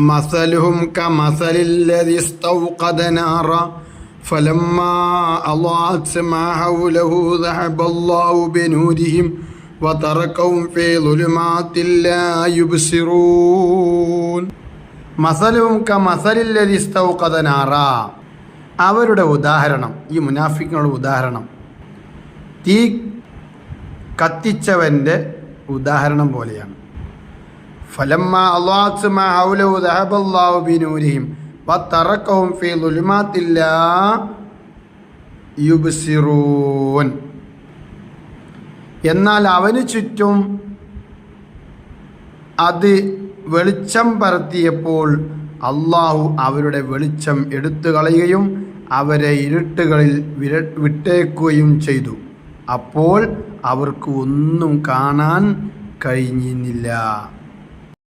മസലുഹും കമസലില്ലദി ഇസ്തൗഖദ നാറ ഫലമ്മാ അളാഅത് മാ ഹൗലഹു ദഹബല്ലാഹു ബിനൂരിഹിം വതറകഹും ഫീ ളുലുമാത്തിൻ ലാ യുബ്സിറൂൻ. മസലുഹും കമസലില്ലദി ഇസ്തൗഖദ നാറ, അവരുടെ ഉദാഹരണം, ഈ മുനാഫിക്കുകളുടെ ഉദാഹരണം തീ കത്തിച്ചവൻ്റെ ഉദാഹരണം പോലെയാണ്. ഫലമ്മാ അളാഅത് മാ ഹൗലഹു ദഹബല്ലാഹു ബിനൂരിഹിം വതറകഹും ഫീ ളുലുമാത്തിൻ ലാ യുബ്സിറൂൻ. എന്നാൽ അവന് ചുറ്റും അത് വെളിച്ചം പരത്തിയപ്പോൾ അള്ളാഹു അവരുടെ വെളിച്ചം എടുത്തു കളയുകയും അവരെ ഇരുട്ടുകളിൽ വിട്ടേക്കുകയും ചെയ്തു. അപ്പോൾ അവർക്ക് ഒന്നും കാണാൻ കഴിഞ്ഞില്ല.